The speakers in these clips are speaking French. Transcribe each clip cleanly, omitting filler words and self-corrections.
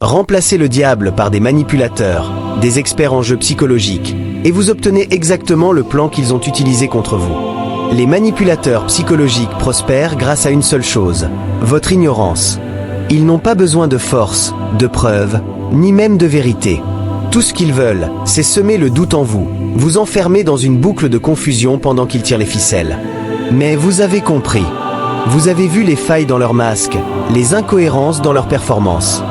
Remplacez le diable par des manipulateurs, des experts en jeu psychologiques, et vous obtenez exactement le plan qu'ils ont utilisé contre vous. Les manipulateurs psychologiques prospèrent grâce à une seule chose, votre ignorance. Ils n'ont pas besoin de force, de preuves, ni même de vérité. Tout ce qu'ils veulent, c'est semer le doute en vous, vous enfermer dans une boucle de confusion pendant qu'ils tirent les ficelles. Mais vous avez compris. Vous avez vu les failles dans leur masque, les incohérences dans leurs performances.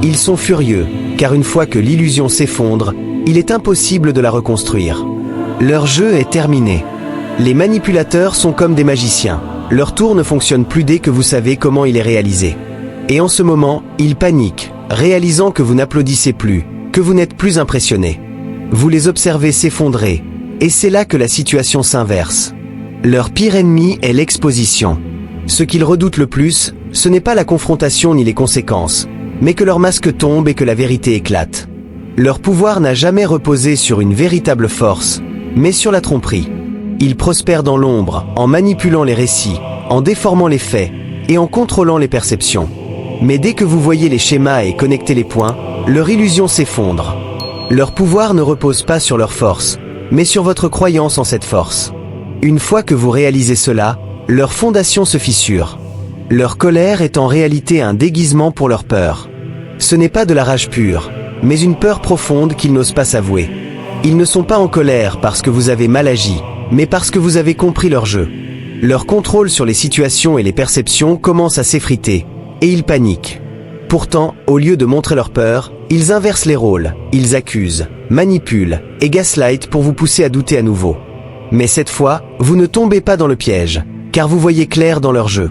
Ils sont furieux, car une fois que l'illusion s'effondre, il est impossible de la reconstruire. Leur jeu est terminé. Les manipulateurs sont comme des magiciens. Leur tour ne fonctionne plus dès que vous savez comment il est réalisé. Et en ce moment, ils paniquent, réalisant que vous n'applaudissez plus, que vous n'êtes plus impressionné. Vous les observez s'effondrer, et c'est là que la situation s'inverse. Leur pire ennemi est l'exposition. Ce qu'ils redoutent le plus, ce n'est pas la confrontation ni les conséquences, mais que leur masque tombe et que la vérité éclate. Leur pouvoir n'a jamais reposé sur une véritable force, mais sur la tromperie. Ils prospèrent dans l'ombre, en manipulant les récits, en déformant les faits, et en contrôlant les perceptions. Mais dès que vous voyez les schémas et connectez les points, leur illusion s'effondre. Leur pouvoir ne repose pas sur leur force, mais sur votre croyance en cette force. Une fois que vous réalisez cela, leur fondation se fissure. Leur colère est en réalité un déguisement pour leur peur. Ce n'est pas de la rage pure, mais une peur profonde qu'ils n'osent pas s'avouer. Ils ne sont pas en colère parce que vous avez mal agi, mais parce que vous avez compris leur jeu. Leur contrôle sur les situations et les perceptions commence à s'effriter, et ils paniquent. Pourtant, au lieu de montrer leur peur, ils inversent les rôles, ils accusent, manipulent et gaslight pour vous pousser à douter à nouveau. Mais cette fois, vous ne tombez pas dans le piège, car vous voyez clair dans leur jeu.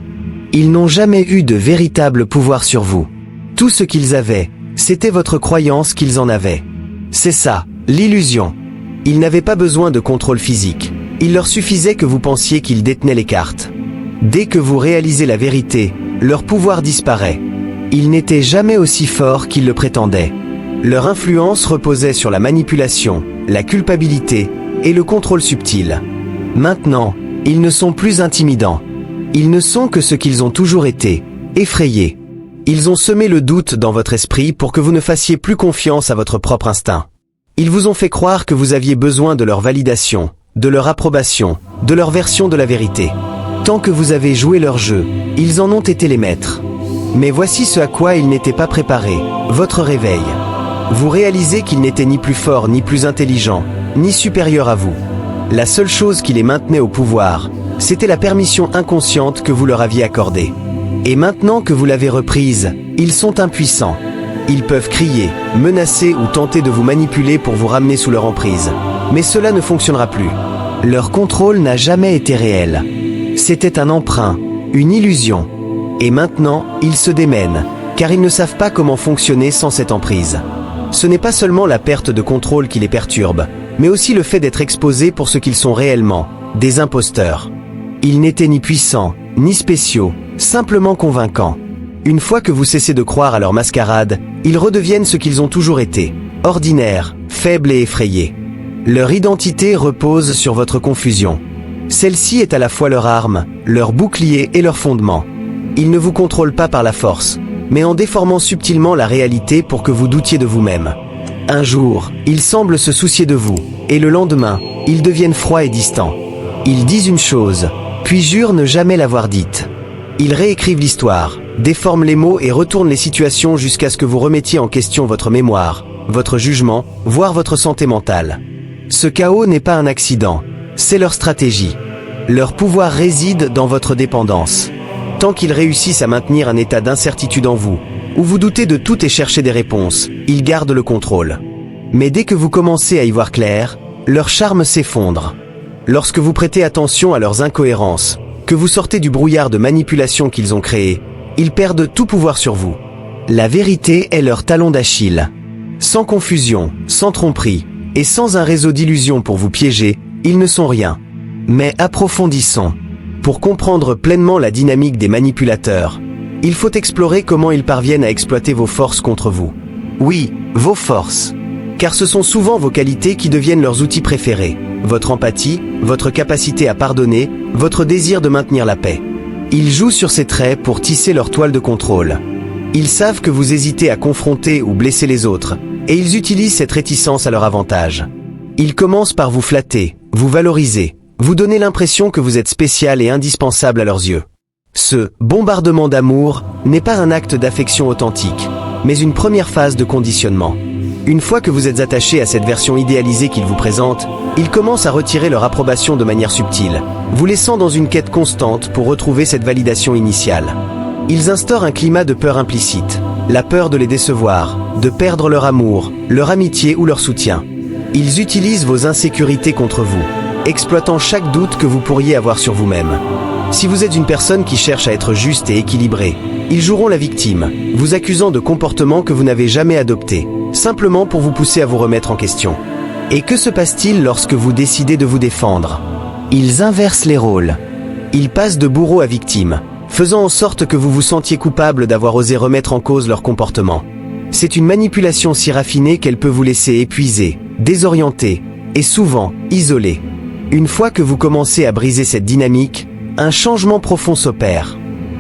Ils n'ont jamais eu de véritable pouvoir sur vous. Tout ce qu'ils avaient, c'était votre croyance qu'ils en avaient. C'est ça, l'illusion. Ils n'avaient pas besoin de contrôle physique. Il leur suffisait que vous pensiez qu'ils détenaient les cartes. Dès que vous réalisez la vérité, leur pouvoir disparaît. Ils n'étaient jamais aussi forts qu'ils le prétendaient. Leur influence reposait sur la manipulation, la culpabilité et le contrôle subtil. Maintenant, ils ne sont plus intimidants. Ils ne sont que ce qu'ils ont toujours été, effrayés. Ils ont semé le doute dans votre esprit pour que vous ne fassiez plus confiance à votre propre instinct. Ils vous ont fait croire que vous aviez besoin de leur validation, de leur approbation, de leur version de la vérité. Tant que vous avez joué leur jeu, ils en ont été les maîtres. Mais voici ce à quoi ils n'étaient pas préparés, votre réveil. Vous réalisez qu'ils n'étaient ni plus forts, ni plus intelligents, ni supérieurs à vous. La seule chose qui les maintenait au pouvoir, c'était la permission inconsciente que vous leur aviez accordée. Et maintenant que vous l'avez reprise, ils sont impuissants. Ils peuvent crier, menacer ou tenter de vous manipuler pour vous ramener sous leur emprise. Mais cela ne fonctionnera plus. Leur contrôle n'a jamais été réel. C'était un emprunt, une illusion. Et maintenant, ils se démènent, car ils ne savent pas comment fonctionner sans cette emprise. Ce n'est pas seulement la perte de contrôle qui les perturbe, mais aussi le fait d'être exposés pour ce qu'ils sont réellement, des imposteurs. Ils n'étaient ni puissants, ni spéciaux, simplement convaincants. Une fois que vous cessez de croire à leur mascarade, ils redeviennent ce qu'ils ont toujours été, ordinaires, faibles et effrayés. Leur identité repose sur votre confusion. Celle-ci est à la fois leur arme, leur bouclier et leur fondement. Ils ne vous contrôlent pas par la force, mais en déformant subtilement la réalité pour que vous doutiez de vous-même. Un jour, ils semblent se soucier de vous, et le lendemain, ils deviennent froids et distants. Ils disent une chose, puis jurent ne jamais l'avoir dite. Ils réécrivent l'histoire, déforment les mots et retournent les situations jusqu'à ce que vous remettiez en question votre mémoire, votre jugement, voire votre santé mentale. Ce chaos n'est pas un accident, c'est leur stratégie. Leur pouvoir réside dans votre dépendance. Tant qu'ils réussissent à maintenir un état d'incertitude en vous, où vous doutez de tout et cherchez des réponses, ils gardent le contrôle. Mais dès que vous commencez à y voir clair, leur charme s'effondre. Lorsque vous prêtez attention à leurs incohérences, que vous sortez du brouillard de manipulation qu'ils ont créé, ils perdent tout pouvoir sur vous. La vérité est leur talon d'Achille. Sans confusion, sans tromperie, et sans un réseau d'illusions pour vous piéger, ils ne sont rien. Mais approfondissons. Pour comprendre pleinement la dynamique des manipulateurs, il faut explorer comment ils parviennent à exploiter vos forces contre vous. Oui, vos forces. Car ce sont souvent vos qualités qui deviennent leurs outils préférés. Votre empathie, votre capacité à pardonner, votre désir de maintenir la paix. Ils jouent sur ces traits pour tisser leur toile de contrôle. Ils savent que vous hésitez à confronter ou blesser les autres, et ils utilisent cette réticence à leur avantage. Ils commencent par vous flatter, vous valoriser, vous donner l'impression que vous êtes spécial et indispensable à leurs yeux. Ce bombardement d'amour n'est pas un acte d'affection authentique, mais une première phase de conditionnement. Une fois que vous êtes attaché à cette version idéalisée qu'ils vous présentent, ils commencent à retirer leur approbation de manière subtile, vous laissant dans une quête constante pour retrouver cette validation initiale. Ils instaurent un climat de peur implicite, la peur de les décevoir, de perdre leur amour, leur amitié ou leur soutien. Ils utilisent vos insécurités contre vous, exploitant chaque doute que vous pourriez avoir sur vous-même. Si vous êtes une personne qui cherche à être juste et équilibrée, ils joueront la victime, vous accusant de comportements que vous n'avez jamais adoptés, simplement pour vous pousser à vous remettre en question. Et que se passe-t-il lorsque vous décidez de vous défendre? Ils inversent les rôles. Ils passent de bourreau à victime, faisant en sorte que vous vous sentiez coupable d'avoir osé remettre en cause leur comportement. C'est une manipulation si raffinée qu'elle peut vous laisser épuisé, désorienté et souvent isolé. Une fois que vous commencez à briser cette dynamique, un changement profond s'opère.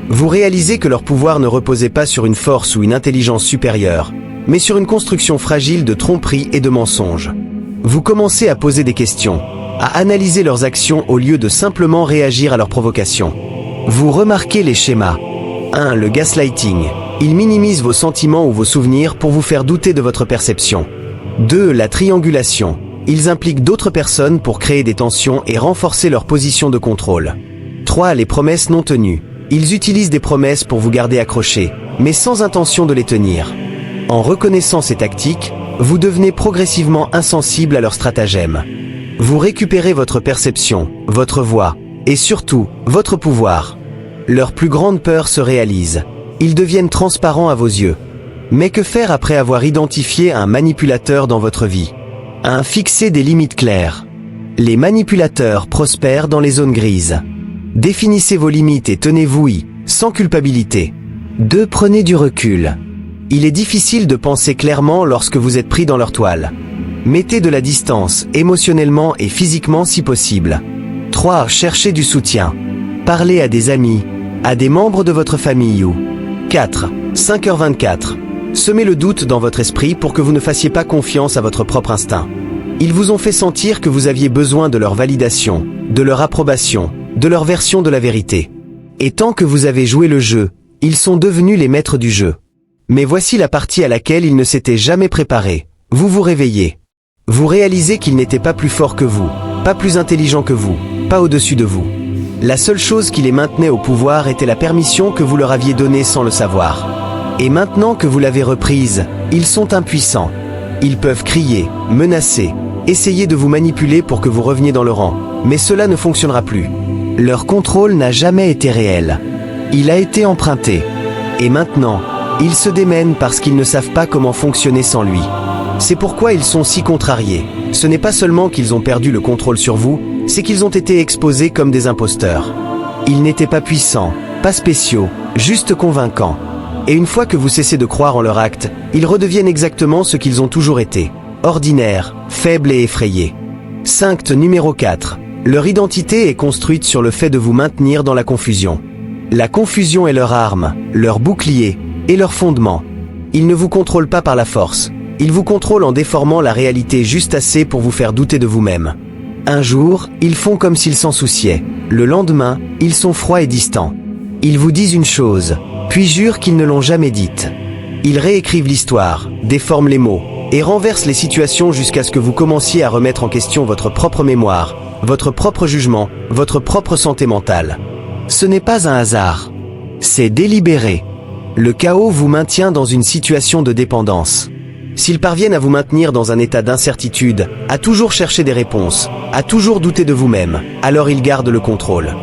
Vous réalisez que leur pouvoir ne reposait pas sur une force ou une intelligence supérieure, mais sur une construction fragile de tromperie et de mensonges. Vous commencez à poser des questions, à analyser leurs actions au lieu de simplement réagir à leurs provocations. Vous remarquez les schémas. 1. Le gaslighting. Il minimise vos sentiments ou vos souvenirs pour vous faire douter de votre perception. 2. La triangulation. Ils impliquent d'autres personnes pour créer des tensions et renforcer leur position de contrôle. 3. Les promesses non tenues. Ils utilisent des promesses pour vous garder accroché, mais sans intention de les tenir. En reconnaissant ces tactiques, vous devenez progressivement insensible à leurs stratagèmes. Vous récupérez votre perception, votre voix, et surtout, votre pouvoir. Leur plus grande peur se réalise. Ils deviennent transparents à vos yeux. Mais que faire après avoir identifié un manipulateur dans votre vie? 1. Fixer des limites claires. Les manipulateurs prospèrent dans les zones grises. Définissez vos limites et tenez-vous-y, sans culpabilité. 2. Prenez du recul. Il est difficile de penser clairement lorsque vous êtes pris dans leur toile. Mettez de la distance, émotionnellement et physiquement si possible. 3. Cherchez du soutien. Parlez à des amis, à des membres de votre famille ou... 4. 5h24. Semez le doute dans votre esprit pour que vous ne fassiez pas confiance à votre propre instinct. Ils vous ont fait sentir que vous aviez besoin de leur validation, de leur approbation, de leur version de la vérité. Et tant que vous avez joué le jeu, ils sont devenus les maîtres du jeu. Mais voici la partie à laquelle ils ne s'étaient jamais préparés. Vous vous réveillez. Vous réalisez qu'ils n'étaient pas plus forts que vous, pas plus intelligents que vous, pas au-dessus de vous. La seule chose qui les maintenait au pouvoir était la permission que vous leur aviez donnée sans le savoir. Et maintenant que vous l'avez reprise, ils sont impuissants. Ils peuvent crier, menacer, essayer de vous manipuler pour que vous reveniez dans le rang, mais cela ne fonctionnera plus. Leur contrôle n'a jamais été réel. Il a été emprunté. Et maintenant, ils se démènent parce qu'ils ne savent pas comment fonctionner sans lui. C'est pourquoi ils sont si contrariés. Ce n'est pas seulement qu'ils ont perdu le contrôle sur vous, c'est qu'ils ont été exposés comme des imposteurs. Ils n'étaient pas puissants, pas spéciaux, juste convaincants. Et une fois que vous cessez de croire en leur acte, ils redeviennent exactement ce qu'ils ont toujours été. Ordinaires, faibles et effrayés. 5. Numéro 4. Leur identité est construite sur le fait de vous maintenir dans la confusion. La confusion est leur arme, leur bouclier et leur fondement. Ils ne vous contrôlent pas par la force. Ils vous contrôlent en déformant la réalité juste assez pour vous faire douter de vous-même. Un jour, ils font comme s'ils s'en souciaient. Le lendemain, ils sont froids et distants. Ils vous disent une chose, puis jurent qu'ils ne l'ont jamais dite. Ils réécrivent l'histoire, déforment les mots, et renversent les situations jusqu'à ce que vous commenciez à remettre en question votre propre mémoire, votre propre jugement, votre propre santé mentale. Ce n'est pas un hasard. C'est délibéré. Le chaos vous maintient dans une situation de dépendance. S'ils parviennent à vous maintenir dans un état d'incertitude, à toujours chercher des réponses, à toujours douter de vous-même, alors ils gardent le contrôle.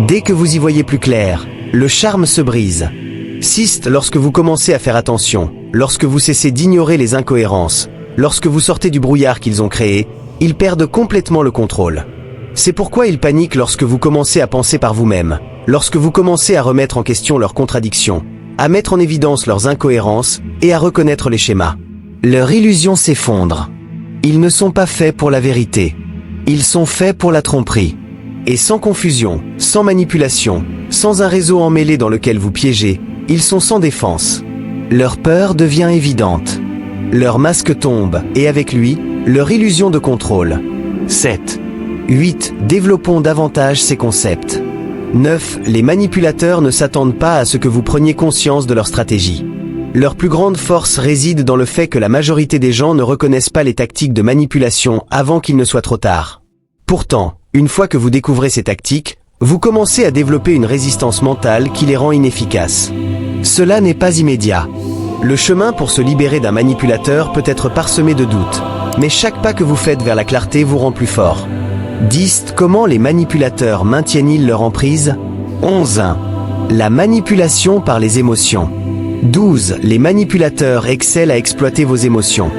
Dès que vous y voyez plus clair, le charme se brise. 6. Lorsque vous commencez à faire attention, lorsque vous cessez d'ignorer les incohérences, lorsque vous sortez du brouillard qu'ils ont créé, ils perdent complètement le contrôle. C'est pourquoi ils paniquent lorsque vous commencez à penser par vous-même, lorsque vous commencez à remettre en question leurs contradictions, à mettre en évidence leurs incohérences et à reconnaître les schémas. Leur illusion s'effondre. Ils ne sont pas faits pour la vérité. Ils sont faits pour la tromperie. Et sans confusion, sans manipulation, sans un réseau emmêlé dans lequel vous piégez, ils sont sans défense. Leur peur devient évidente. Leur masque tombe, et avec lui, leur illusion de contrôle. 7. 8. Développons davantage ces concepts. 9. Les manipulateurs ne s'attendent pas à ce que vous preniez conscience de leur stratégie. Leur plus grande force réside dans le fait que la majorité des gens ne reconnaissent pas les tactiques de manipulation avant qu'il ne soit trop tard. Pourtant, une fois que vous découvrez ces tactiques, vous commencez à développer une résistance mentale qui les rend inefficaces. Cela n'est pas immédiat. Le chemin pour se libérer d'un manipulateur peut être parsemé de doutes, mais chaque pas que vous faites vers la clarté vous rend plus fort. 10. Comment les manipulateurs maintiennent-ils leur emprise? 11.1. La manipulation par les émotions. 12. Les manipulateurs excellent à exploiter vos émotions.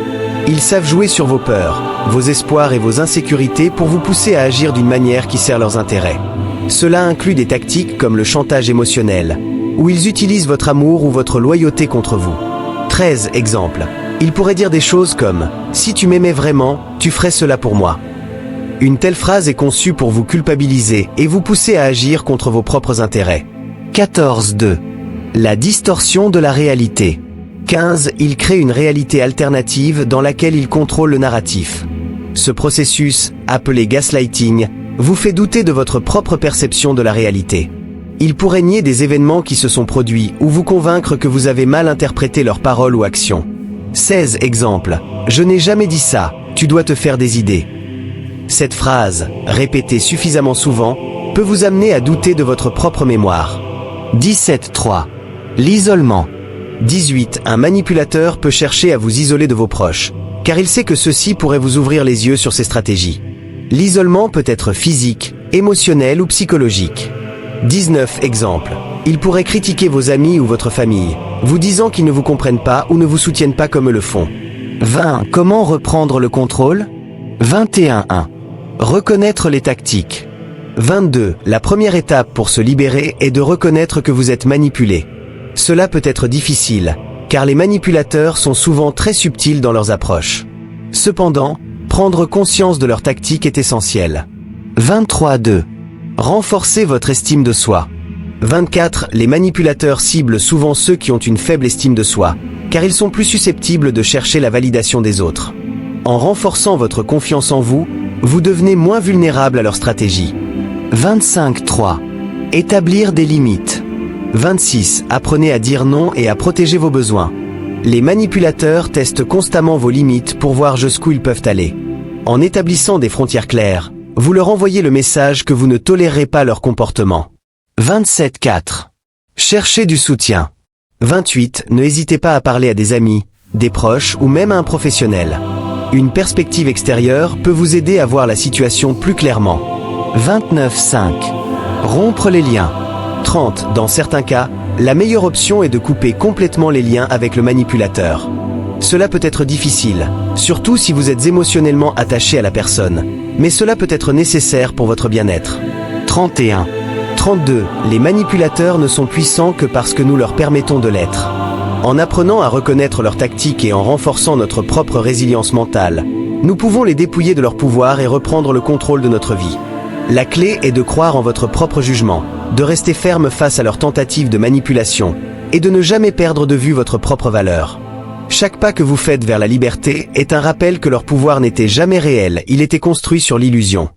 Ils savent jouer sur vos peurs, vos espoirs et vos insécurités pour vous pousser à agir d'une manière qui sert leurs intérêts. Cela inclut des tactiques comme le chantage émotionnel, où ils utilisent votre amour ou votre loyauté contre vous. 13 exemples. Ils pourraient dire des choses comme « Si tu m'aimais vraiment, tu ferais cela pour moi ». Une telle phrase est conçue pour vous culpabiliser et vous pousser à agir contre vos propres intérêts. 14.2. La distorsion de la réalité. 15. Ils créent une réalité alternative dans laquelle ils contrôlent le narratif. Ce processus, appelé gaslighting, vous fait douter de votre propre perception de la réalité. Ils pourraient nier des événements qui se sont produits ou vous convaincre que vous avez mal interprété leurs paroles ou actions. 16 exemples. Je n'ai jamais dit ça, tu dois te faire des idées. Cette phrase, répétée suffisamment souvent, peut vous amener à douter de votre propre mémoire. 17.3. L'isolement. 18. Un manipulateur peut chercher à vous isoler de vos proches, car il sait que ceci pourrait vous ouvrir les yeux sur ses stratégies. L'isolement peut être physique, émotionnel ou psychologique. 19 exemples. Il pourrait critiquer vos amis ou votre famille, vous disant qu'ils ne vous comprennent pas ou ne vous soutiennent pas comme eux le font. 20. Comment reprendre le contrôle? 21.1. Reconnaître les tactiques. 22. La première étape pour se libérer est de reconnaître que vous êtes manipulé. Cela peut être difficile, car les manipulateurs sont souvent très subtils dans leurs approches. Cependant, prendre conscience de leurs tactiques est essentiel. 23.2. Renforcez votre estime de soi. 24. Les manipulateurs ciblent souvent ceux qui ont une faible estime de soi, car ils sont plus susceptibles de chercher la validation des autres. En renforçant votre confiance en vous, vous devenez moins vulnérable à leur stratégie. 25.3. Établir des limites. 26. Apprenez à dire non et à protéger vos besoins. Les manipulateurs testent constamment vos limites pour voir jusqu'où ils peuvent aller. En établissant des frontières claires, vous leur envoyez le message que vous ne tolérez pas leur comportement. 27.4. Cherchez du soutien. 28. Ne hésitez pas à parler à des amis, des proches ou même à un professionnel. Une perspective extérieure peut vous aider à voir la situation plus clairement. 29.5. Rompre les liens. 30. Dans certains cas, la meilleure option est de couper complètement les liens avec le manipulateur. Cela peut être difficile, surtout si vous êtes émotionnellement attaché à la personne, mais cela peut être nécessaire pour votre bien-être. 31. 32. Les manipulateurs ne sont puissants que parce que nous leur permettons de l'être. En apprenant à reconnaître leurs tactiques et en renforçant notre propre résilience mentale, nous pouvons les dépouiller de leur pouvoir et reprendre le contrôle de notre vie. La clé est de croire en votre propre jugement, de rester ferme face à leurs tentatives de manipulation et de ne jamais perdre de vue votre propre valeur. Chaque pas que vous faites vers la liberté est un rappel que leur pouvoir n'était jamais réel, il était construit sur l'illusion.